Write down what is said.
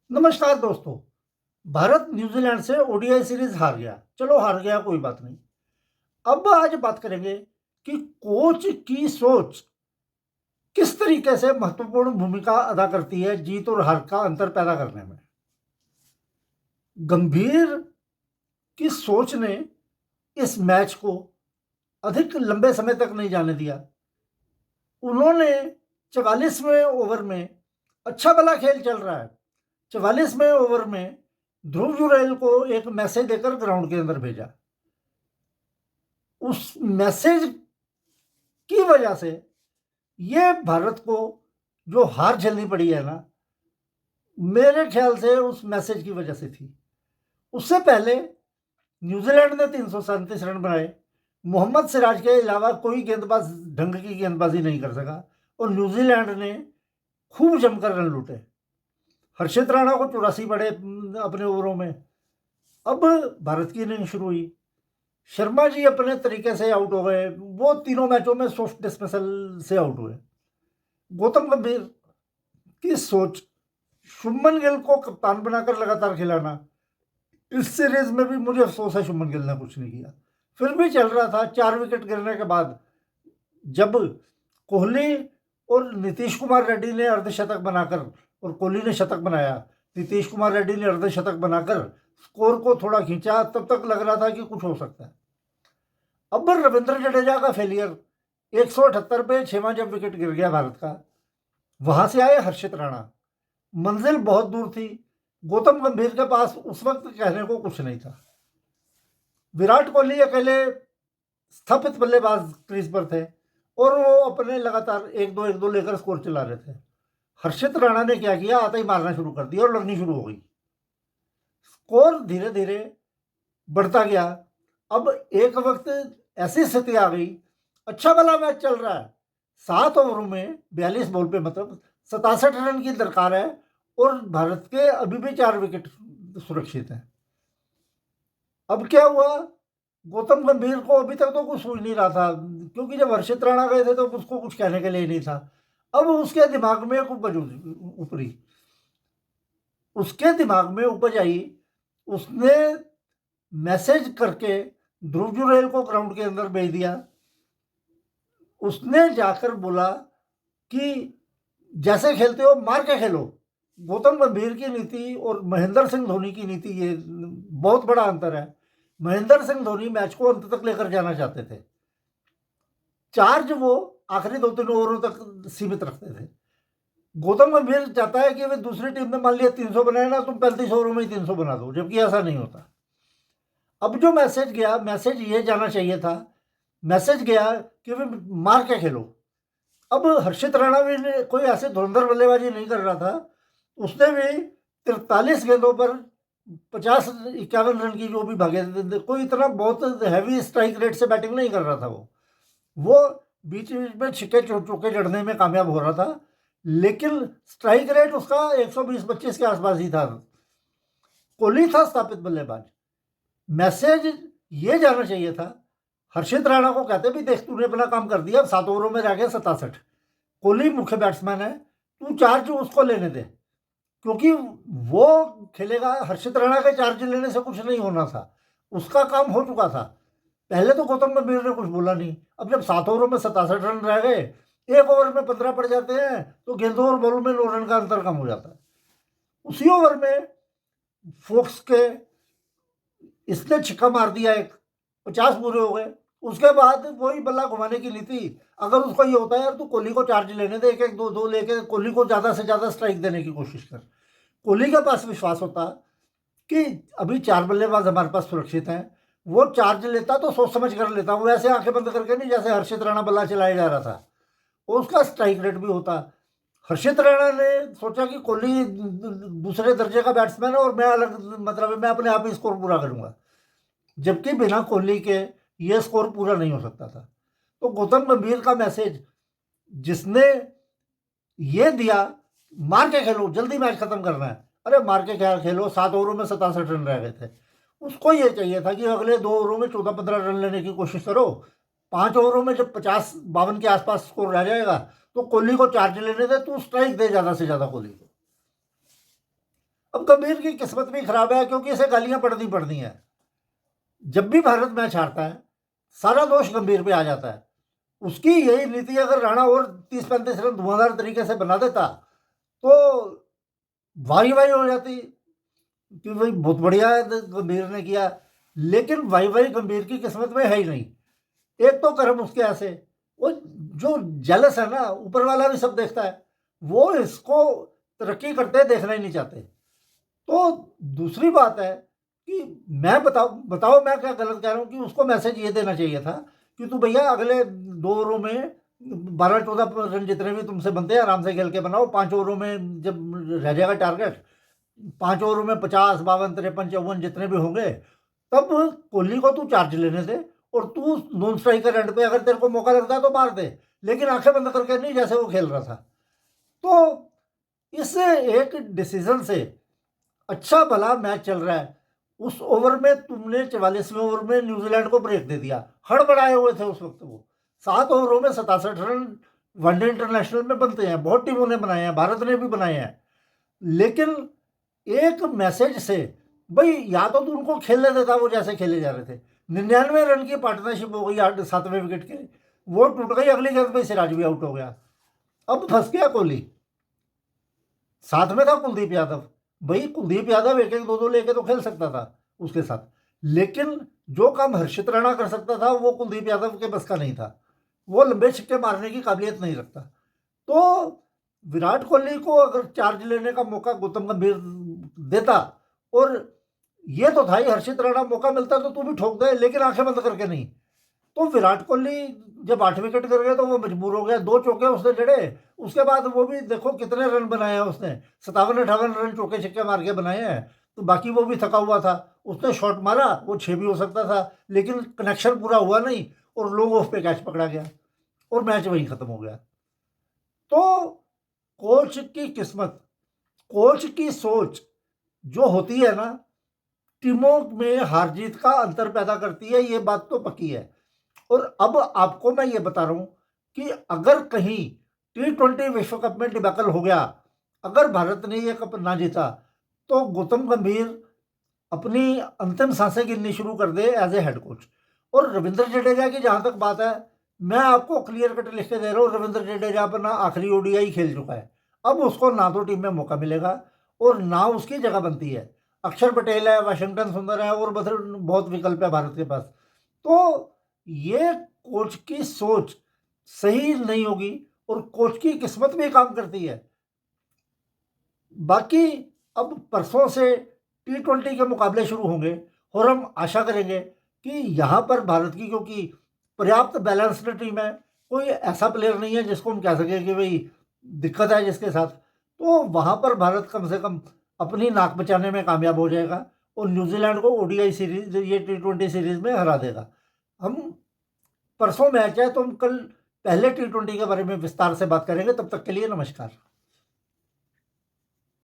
नमस्कार दोस्तों। भारत न्यूजीलैंड से ओडीआई सीरीज हार गया। चलो हार गया, कोई बात नहीं। अब आज बात करेंगे कि कोच की सोच किस तरीके से महत्वपूर्ण भूमिका अदा करती है जीत और हार का अंतर पैदा करने में। गंभीर की सोच ने इस मैच को अधिक लंबे समय तक नहीं जाने दिया। उन्होंने 44वें ओवर में, अच्छा भला खेल चल रहा है, 44वें ओवर में ध्रुव जुरैल को एक मैसेज देकर ग्राउंड के अंदर भेजा। उस मैसेज की वजह से ये भारत को जो हार झेलनी पड़ी है ना, मेरे ख्याल से उस मैसेज की वजह से थी। उससे पहले न्यूजीलैंड ने 337 रन बनाए। मोहम्मद सिराज के अलावा कोई गेंदबाज ढंग की गेंदबाजी नहीं कर सका और न्यूजीलैंड ने खूब जमकर रन लूटे। हर्षित राणा को 84 पड़े अपने ओवरों में। अब भारत की इनिंग शुरू हुई। शर्मा जी अपने तरीके से आउट हो गए। वो तीनों मैचों में सॉफ्ट डिस्मिसल से आउट हुए। गौतम गंभीर की सोच, शुभमन गिल को कप्तान बनाकर लगातार खिलाना। इस सीरीज में भी मुझे अफसोस है शुभमन गिल ने कुछ नहीं किया। फिर भी चल रहा था। 4 विकेट गिरने के बाद जब कोहली और नीतीश कुमार रेड्डी ने अर्धशतक बनाकर, और कोहली ने शतक बनाया, नीतीश कुमार रेड्डी ने अर्धशतक बनाकर स्कोर को थोड़ा खींचा, तब तक लग रहा था कि कुछ हो सकता है। अब रविंद्र जडेजा का फेलियर, 178 पे 6वां जब विकेट गिर गया भारत का, वहां से आए हर्षित राणा। मंजिल बहुत दूर थी। गौतम गंभीर के पास उस वक्त कहने को कुछ नहीं था। विराट कोहली अकेले स्थापित बल्लेबाज क्रीज पर थे और वो अपने लगातार एक दो लेकर स्कोर चला रहे थे। हर्षित राणा ने क्या किया, आता ही मारना शुरू कर दिया और लगनी शुरू हो गई। स्कोर धीरे धीरे बढ़ता गया। अब एक वक्त ऐसी स्थिति आ गई, अच्छा भला मैच चल रहा है, 7 ओवरों में 42 बॉल पे मतलब 67 रन की दरकार है और भारत के अभी भी 4 विकेट सुरक्षित हैं। अब क्या हुआ, गौतम गंभीर को अभी तक तो कुछ सूझ नहीं रहा था, क्योंकि जब हर्षित राणा गए थे तो उसको कुछ कहने के लिए नहीं था। अब उसके दिमाग में एक उपज उपरी, उसके दिमाग में उपज आई। उसने मैसेज करके ध्रुव जुरैल को ग्राउंड के अंदर भेज दिया। उसने जाकर बोला कि जैसे खेलते हो मार के खेलो। गौतम गंभीर की नीति और महेंद्र सिंह धोनी की नीति, ये बहुत बड़ा अंतर है। महेंद्र सिंह धोनी मैच को अंत तक लेकर जाना चाहते थे। चार्ज वो आखिरी 2-3 ओवरों तक सीमित रखते थे। गौतम गंभीर चाहता है कि वे दूसरी टीम ने मान लिया 300 बनाए ना, तुम 35 ओवरों में ही 300 बना दो, जबकि ऐसा नहीं होता। अब जो मैसेज गया, मैसेज ये जाना चाहिए था, मैसेज गया कि वे मार के खेलो। अब हर्षित राणा भी कोई ऐसे धुरंधर बल्लेबाजी नहीं कर रहा था। उसने भी 43 गेंदों पर 50-51 रन की जो भी भागे, कोई इतना बहुत हैवी स्ट्राइक रेट से बैटिंग नहीं कर रहा था। वो बीच बीच में छिक्के चौके जड़ने में कामयाब हो रहा था, लेकिन स्ट्राइक रेट उसका 120-25 के आसपास ही था। कोहली था स्थापित बल्लेबाज। मैसेज ये जाना चाहिए था, हर्षित राणा को कहते भी देख तूने अपना काम कर दिया, अब 7 ओवरों में रह गए 67, कोहली मुख्य बैट्समैन है, तू चार्ज उसको लेने दे, क्योंकि वो खेलेगा। हर्षित राणा के चार्ज लेने से कुछ नहीं होना था, उसका काम हो चुका था। पहले तो गौतम गंभीर ने कुछ बोला नहीं। अब जब 7 ओवरों में 67 रन रह गए, एक ओवर में 15 पड़ जाते हैं, तो गेंदों और बॉलों में 9 रन का अंतर कम हो जाता है। उसी ओवर में फोक्स के इसने छिक्का मार दिया, एक 50 पूरे हो गए। उसके बाद वही बल्ला घुमाने की नीति। अगर उसको ये होता है यार तू कोहली को चार्ज लेने दे, एक एक दो दो लेके कोहली को ज्यादा से ज्यादा स्ट्राइक देने की कोशिश कर। कोहली के पास विश्वास होता कि अभी 4 बल्लेबाज हमारे पास सुरक्षित हैं, वो चार्ज लेता तो सोच समझ कर लेता, वो ऐसे आंखें बंद करके नहीं जैसे हर्षित राणा बल्ला चलाया जा रहा था। और उसका स्ट्राइक रेट भी होता। हर्षित राणा ने सोचा कि कोहली दूसरे दर्जे का बैट्समैन है और मैं अलग, मतलब मैं अपने आप ही स्कोर पूरा करूंगा, जबकि बिना कोहली के ये स्कोर पूरा नहीं हो सकता था। तो गौतम गंभीर का मैसेज जिसने ये दिया, मार के खेलो, जल्दी मैच खत्म करना है, अरे मार के क्या खेलो, 7 ओवरों में 67 रन रह गए थे। उसको ये चाहिए था कि अगले 2 ओवरों में 14-15 रन लेने की कोशिश करो। 5 ओवरों में जब 50-52 के आसपास स्कोर रह जाएगा तो कोहली को चार्ज लेने दे, तू स्ट्राइक दे ज्यादा से ज्यादा कोहली को। अब गंभीर की किस्मत भी खराब है क्योंकि इसे गालियां पड़नी पड़नी है। जब भी भारत मैच हारता है सारा दोष गंभीर पे आ जाता है। उसकी यही नीति अगर राणा और 30-35 रन धुआंधार तरीके से बना देता तो वाही वाही हो जाती कि भाई बहुत बढ़िया है गंभीर ने किया। लेकिन वाही वाही गंभीर की किस्मत में है ही नहीं। एक तो कर्म उसके ऐसे, वो जो जेलस है ना, ऊपर वाला भी सब देखता है, वो इसको तरक्की करते देखना ही नहीं चाहते। तो दूसरी बात है कि मैं बताओ बताओ मैं क्या गलत कह रहा हूँ कि उसको मैसेज ये देना चाहिए था कि तू भैया अगले 2 ओवरों में 12-14 रन जितने भी तुमसे बनते हैं आराम से खेल के बनाओ। 5 ओवरों में जब रह जाएगा टारगेट, 5 ओवरों में 50, 52, 53, 54 जितने भी होंगे, तब कोहली को तू चार्ज लेने दे और तू नॉन स्ट्राइकर एंड पे अगर तेरे को मौका लगता है तो मार दे, लेकिन आंखें बंद करके नहीं जैसे वो खेल रहा था। तो इस एक डिसीजन से अच्छा भला मैच चल रहा है, उस ओवर में तुमने 44वें ओवर में न्यूजीलैंड को ब्रेक दे दिया। हड़बड़ाए हुए थे उस वक्त वो। 7 ओवरों में 67 रन वनडे इंटरनेशनल में बनते हैं, बहुत टीमों ने बनाए हैं, भारत ने भी बनाए हैं। लेकिन एक मैसेज से भाई या तो तू उनको खेलने देता वो जैसे खेले जा रहे थे। 99 रन की पार्टनरशिप हो गई 7वें विकेट के, वो टूट गई। अगली गेंद पे सिराज भी आउट हो गया। अब फंस गया कोहली। साथ में था कुलदीप यादव। भाई कुलदीप यादव एक एक दो दो लेके तो खेल सकता था उसके साथ, लेकिन जो काम हर्षित राणा कर सकता था वो कुलदीप यादव के बस का नहीं था। वो लंबे छक्के मारने की काबिलियत नहीं रखता। तो विराट कोहली को अगर चार्ज लेने का मौका गौतम गंभीर देता, और ये तो था ही हर्षित राणा, मौका मिलता तो तू भी ठोक दे, लेकिन आंखें बंद करके नहीं। तो विराट कोहली जब 8 विकेट कर गए तो वो मजबूर हो गया। 2 चौके उसने जड़े, उसके बाद वो भी देखो कितने रन बनाए हैं उसने, 57-58 रन चौके छक्के मार के बनाए हैं। तो बाकी वो भी थका हुआ था, उसने शॉट मारा, वो 6 भी हो सकता था, लेकिन कनेक्शन पूरा हुआ नहीं और लॉन्ग ऑफ पे कैच पकड़ा गया और मैच वहीं खत्म हो गया। तो कोच की किस्मत, कोच की सोच जो होती है ना, टीमों में हार जीत का अंतर पैदा करती है, ये बात तो पक्की है। और अब आपको मैं ये बता रहा हूं कि अगर कहीं T20 विश्व कप में डिबैकल हो गया, अगर भारत ने ये कप ना जीता, तो गौतम गंभीर अपनी अंतिम सांसें गिननी शुरू कर दे एज ए हेड कोच। और रविंद्र जडेजा की जहां तक बात है, मैं आपको क्लियर कट लिख के दे रहा हूँ, रविंद्र जडेजा अपना आखिरी ओडीआई खेल चुका है। अब उसको ना तो टीम में मौका मिलेगा और ना उसकी जगह बनती है। अक्षर पटेल है, वाशिंगटन सुंदर है, और बहुत विकल्प है भारत के पास। तो ये कोच की सोच सही नहीं होगी और कोच की किस्मत भी काम करती है। बाकी अब परसों से T20 के मुकाबले शुरू होंगे और हम आशा करेंगे कि यहाँ पर भारत की, क्योंकि पर्याप्त बैलेंस्ड टीम है, कोई ऐसा प्लेयर नहीं है जिसको हम कह सकें कि भाई दिक्कत है जिसके साथ, तो वहाँ पर भारत कम से कम अपनी नाक बचाने में कामयाब हो जाएगा और न्यूजीलैंड को ओडीआई सीरीज, ये T20 सीरीज में हरा देगा। हम परसों मैच है तो हम कल पहले T20 के बारे में विस्तार से बात करेंगे। तब तक के लिए नमस्कार।